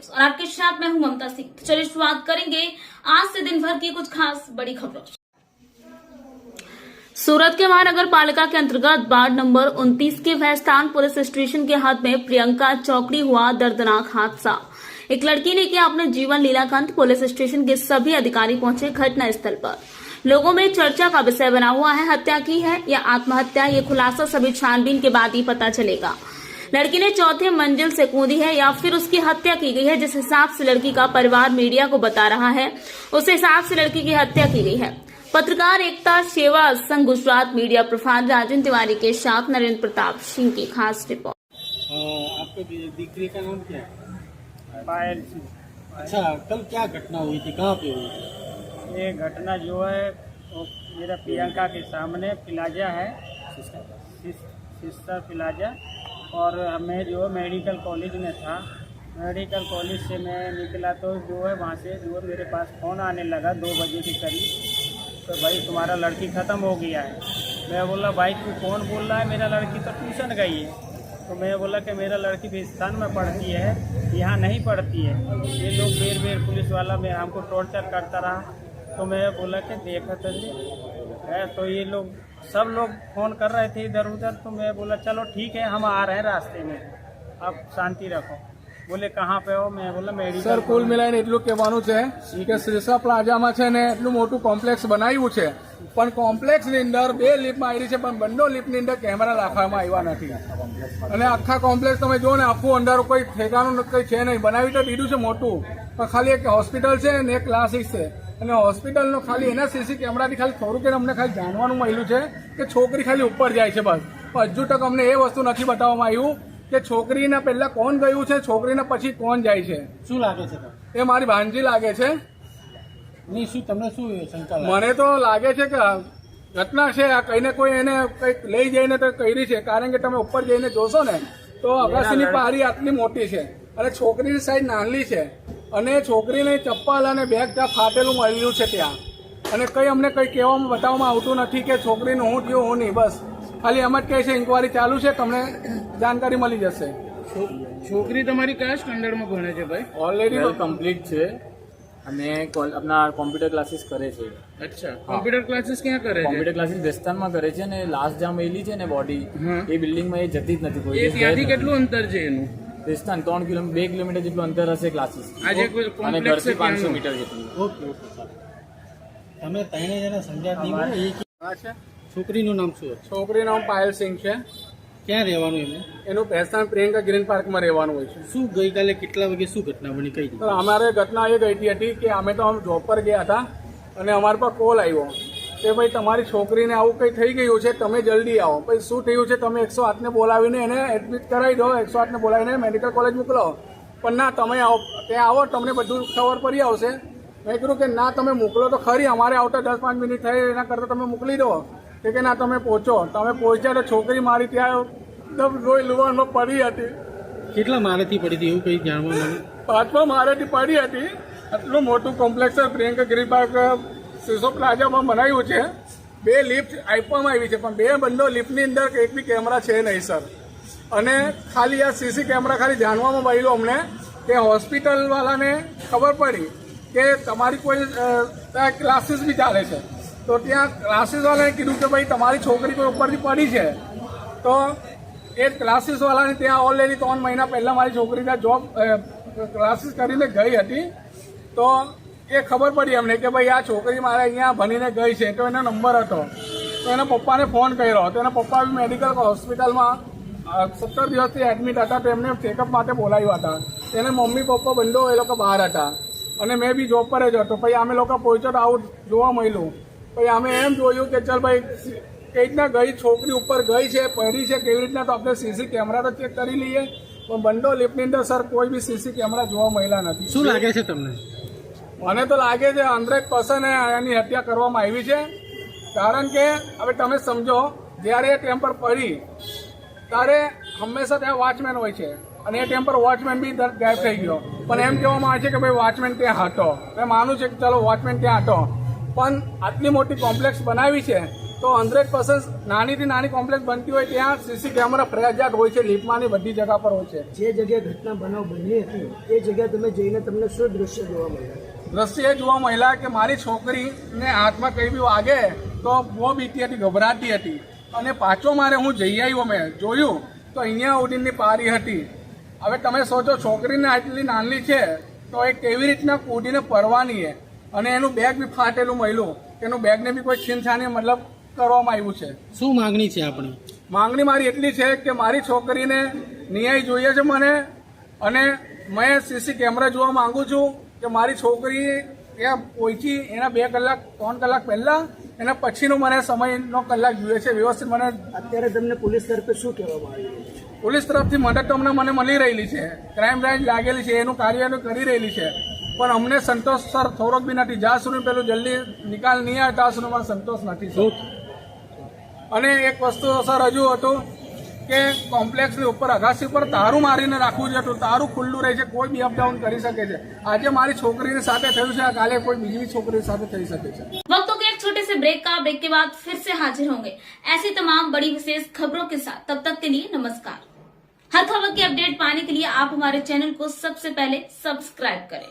News और आपके साथ मैं हूं ममता सिंह। तो चलिए शुरुआत करेंगे आज से दिन भर की कुछ खास बड़ी खबरों। सूरत के महानगर पालिका के अंतर्गत वार्ड नंबर 29 के भैस्तान पुलिस स्टेशन के हाथ में प्रियंका चौकड़ी हुआ दर्दनाक हादसा। एक लड़की ने किया अपने जीवन लीलाखंड। पुलिस स्टेशन के सभी अधिकारी पहुंचे घटना स्थल पर। लोगों में चर्चा का विषय बना हुआ है, हत्या की है या आत्महत्या, ये खुलासा सभी छानबीन के बाद ही पता चलेगा। लड़की ने चौथे मंजिल से कूदी है या फिर उसकी हत्या की गई है। जिस हिसाब से लड़की का परिवार मीडिया को बता रहा है, उस हिसाब से लड़की की हत्या की गई है। पत्रकार एकता सेवा संघ गुजरात मीडिया प्रभारी राजन तिवारी के साथ नरेंद्र प्रताप सिंह की खास रिपोर्ट। आपके दीकरी का नाम क्या है? पायल। अच्छा, कल क्या घटना हुई थी, कहाँ पे हुई? ये घटना जो है वो मेरा प्रियंका के सामने प्लाजा है, सिस्टर प्लाजा, और मैं जो मेडिकल कॉलेज में था। मेडिकल कॉलेज से मैं निकला तो जो है वहाँ से जो मेरे पास फ़ोन आने लगा 2 बजे के करीब, तो भाई तुम्हारा लड़की ख़त्म हो गया है। मैं बोला भाई तू कौन बोल रहा है? मेरा लड़की तो ट्यूशन गई है। तो मैं बोला कि मेरा लड़की भैस्तान में पढ़ती है, यहाँ नहीं पढ़ती है। ये लोग बेर पुलिस वाला में हमको टॉर्चर करता रहा। तो मैं बोला कि देखा है, तो ये लोग सब लोग फ़ोन कर रहे थे इधर उधर। तो मैं बोला चलो ठीक है, हम आ रहे हैं रास्ते में, आप शांति रखो। बोले कहाँ पे हो? मैं बोला मेडिकल। સર કુલ મિલાઈને એટલું કહેવાનું છે કે શ્રીસા પ્લાઝામાં છે ને એટલું મોટું કોમ્પ્લેક્સ બનાવ્યું છે, પણ કોમ્પ્લેક્સની અંદર 2 લિફ્ટ આવી છે, પણ બંને લિફ્ટની અંદર કેમેરા રાખવામાં આવ્યા નથી. અને આખા કોમ્પ્લેક્સ તમે જો ને આખું અંદર કોઈ ઠેકાણું કંઈ છે નહીં. બનાવી તો દીધું છે મોટું, પણ ખાલી એક હોસ્પિટલ છે ને એક ક્લાસીસ છે. અને હોસ્પિટલનો ખાલી એના સીસી કેમેરાથી ખાલી થોડું કે અમને ખાલી જાણવાનું મળ્યું છે કે છોકરી ખાલી ઉપર જાય છે બસ. પણ હજુ તક અમને એ વસ્તુ નથી બતાવવામાં આવ્યું કે છોકરીને પહેલા કોણ ગયું છે, છોકરીને પછી કોણ જાય છે. શું લાગે છે? એ મારી ભાંજી લાગે છે. નહીં, શું તમને શું શંકા લાગે? મને તો લાગે છે કે ઘટના છે આ, કઈને કોઈ એને કંઈક લઈ જઈને તો કરી છે. કારણ કે તમે ઉપર જઈને જોશો ને તો અગાસીની પારી આટલી મોટી છે અને છોકરીની સાઈડ નાની છે. અને છોકરીને ચપ્પલ અને બેગ ત્યાં ફાટેલું મળ્યું છે ત્યાં. અને કંઈ અમને કંઈ કહેવામાં બતાવવામાં આવતું નથી કે છોકરીનું હું થયું હું નહીં. બસ ખાલી એમ જ કહે છે ઇન્કવાયરી ચાલુ છે, તમને જાણકારી મળી જશે. છોકરી તમારી કયા સ્ટાન્ડર્ડમાં ભણે છે ભાઈ? ઓલરેડી કમ્પ્લીટ છે અને આપણા કોમ્પ્યુટર ક્લાસીસ કરે છે. અચ્છા, કોમ્પ્યુટર ક્લાસીસ ક્યાં કરે છે? કોમ્પ્યુટર ક્લાસીસ ભેસ્તાનમાં કરે છે અને લાસ્ટ જ્યાં મેલી છે ને બોડી, એ બિલ્ડિંગમાં એ જતી જ નથી. એ ત્યાંથી કેટલું અંતર છે એનું? ભેસ્તાન 2 કિલોમીટર જેટલું અંતર હશે ક્લાસીસ, આજે કોઈ અને કોમ્પ્લેક્સ ઘરથી 500 મીટર જેટલું. ઓકે ઓકે, તમે ત્રણે જણા સમજ્યા નહીં હોય? આ છે છોકરીનું નામ શું હતું? છોકરીનું નામ પાયલ સિંહ છે. ક્યાં રહેવાનું એમને? એનું ભેસ્તાન પ્રિયંકા ગ્રીન પાર્કમાં રહેવાનું હોય છે. શું ગઈકાલે કેટલા વાગે શું ઘટના બની, કઈ તો અમારે ઘટના એ ગઈ હતી કે અમે તો જોબ પર ગયા હતા અને અમારા પર કોલ આવ્યો કે ભાઈ તમારી છોકરીને આવું કંઈ થઈ ગયું છે, તમે જલ્દી આવો. પછી શું થયું છે તમે 108ને બોલાવીને એને એડમિટ કરાવી દો, 108ને બોલાવીને મેડિકલ કોલેજ મોકલો. પણ ના, તમે આવો, ત્યાં આવો તમને બધું ખબર પડી આવશે. મેં કીધું કે ના તમે મોકલો તો ખરી, અમારે આવતા 10-5 મિનિટ થઈ, એના કરતાં તમે મોકલી દો. કે ના તમે પહોંચો. તમે પહોંચ્યા તો છોકરી મારી ત્યાં એકદમ લોહી લુહાણમાં પડી હતી. કેટલા મારેથી પડી હતી એવું કંઈ જાણવા મળ્યું? 5મા મારેથી પડી હતી. આટલું મોટું કોમ્પ્લેક્સ પ્રિયંકા ગ્રીન પાર્ક સિસો પ્લાઝામાં બનાવ્યું છે. 2 લિફ્ટ આપવામાં આવી છે, પણ 2 બંધો લિફ્ટની અંદર એક બી કેમેરા છે નહીં સર. અને ખાલી આ સીસી કેમેરા ખાલી જાણવામાં મળ્યું અમને કે હોસ્પિટલવાળાને ખબર પડી કે તમારી કોઈ ત્યાં ક્લાસીસ બી ચાલે છે. તો ત્યાં ક્લાસીસવાળાએ કીધું કે ભાઈ તમારી છોકરી કોઈ ઉપરથી પડી છે. તો એ ક્લાસીસવાળાને ત્યાં ઓલરેડી 3 મહિના પહેલાં મારી છોકરી ત્યાં જોબ ક્લાસીસ કરીને ગઈ હતી. તો એ ખબર પડી અમને કે ભાઈ આ છોકરી મારે અહીંયા ભણીને ગઈ છે. તો એનો નંબર હતો. તો એના પપ્પાને ફોન કર્યો. તો એના પપ્પા બી મેડિકલ હોસ્પિટલમાં 17 દિવસથી એડમિટ હતા. તો એમને ચેકઅપ માટે બોલાવ્યા હતા. એને મમ્મી પપ્પા બંધો એ લોકો બહાર હતા અને મેં બી જોબ પર જ હતો. પછી અમે લોકો પહોંચ્યો તો આવું જોવા મળ્યું. પછી અમે એમ જોયું કે ચાલ ભાઈ કઈ રીતના ગઈ છોકરી ઉપર ગઈ છે, પડી છે કેવી રીતના, તો આપણે સીસી કેમેરા તો ચેક કરી લઈએ. પણ બંડો લિફ્ટની અંદર સર કોઈ બી સીસી કેમેરા જોવા મળ્યા નથી. શું લાગે છે તમને? મને તો લાગે છે 100% એની હત્યા કરવામાં આવી છે. કારણ કે હવે તમે સમજો, જ્યારે એ ટાઈમ પર પડી ત્યારે હંમેશા ત્યાં વોચમેન હોય છે અને એ ટાઈમ પર વોચમેન બી ગાયબ થઈ ગયો. પણ એમ કહેવામાં આવે છે કે ભાઈ વોચમેન ત્યાં હતો. મેં માનું છે કે ચાલો વોચમેન ત્યાં હતો, પણ આટલી મોટી કોમ્પ્લેક્સ બનાવી છે તો 100% નાનીથી નાની કોમ્પ્લેક્સ બનતી હોય ત્યાં સીસી કેમેરા ફરજિયાત હોય છે, લીફ્ટમાંની બધી જગા પર હોય છે. જે જગ્યાએ ઘટના બનાવ બની હતી એ જગ્યાએ તમે જઈને તમને શું દ્રશ્ય જોવા મળ્યા? દ્રશ્ય એ જોવા મળ્યા કે મારી છોકરીને હાથમાં કંઈ બી વાગે તો બહુ બીતી હતી, ગભરાતી હતી અને પાછો મારે હું જઈ આવ્યો, મેં જોયું તો અહીંયા ઉડીની પારી હતી. હવે તમે સોચો છોકરીને આટલી નાની છે તો એ કેવી રીતના કૂદીને પરવાની છે અને એનું બેગ બી ફાટેલું મળ્યું, એનું બેગને બી કોઈ છીનછાની મતલબ કરવામાં આવ્યું છે. શું માંગણી છે આપણી? માંગણી મારી એટલી છે કે મારી છોકરીને ન્યાય જોઈએ છે મને, અને મેં સીસી કેમેરા જોવા માંગુ છું કે મારી છોકરી ત્યાં પહોંચી એના 2 કલાક 3 કલાક પહેલા એના પછીનો મને સમયનો કલાક જોઈએ છે વ્યવસ્થિત. મને અત્યારે તમને પોલીસ તરફે શું કહેવામાં આવ્યું? પોલીસ તરફથી મદદ તો મને મળી રહેલી છે, ક્રાઇમ બ્રાન્ચ લાગેલી છે, એનું કાર્ય કરી રહેલી છે, પણ અમને સંતોષ સર થોડોક બી નથી. જ્યાં સુધી પેલું જલ્દી નિકાલ નહીં આવે ત્યાં સુધી મને સંતોષ નથી સર. અને એક વસ્તુ સર હજુ હતું કે કોમ્પ્લેક્સની ઉપર અગાસી ઉપર તારું મારીને રાખવું છે, તો તારું ખુલ્લું રહે છે, કોઈ બી અપડાઉન કરી શકે છે. આજે મારી છોકરીની સાથે થયું છે, કાલે કોઈ બીજી છોકરી સાથે થઈ શકે છે. वक्तों के एक छोटे से ब्रेक के बाद फिर से हाजिर होंगे ऐसी तमाम बड़ी विशेष खबरों के साथ. तब तक के लिए नमस्कार. हर खबर की अपडेट पाने के लिए आप हमारे चैनल को सबसे पहले सब्सक्राइब करें.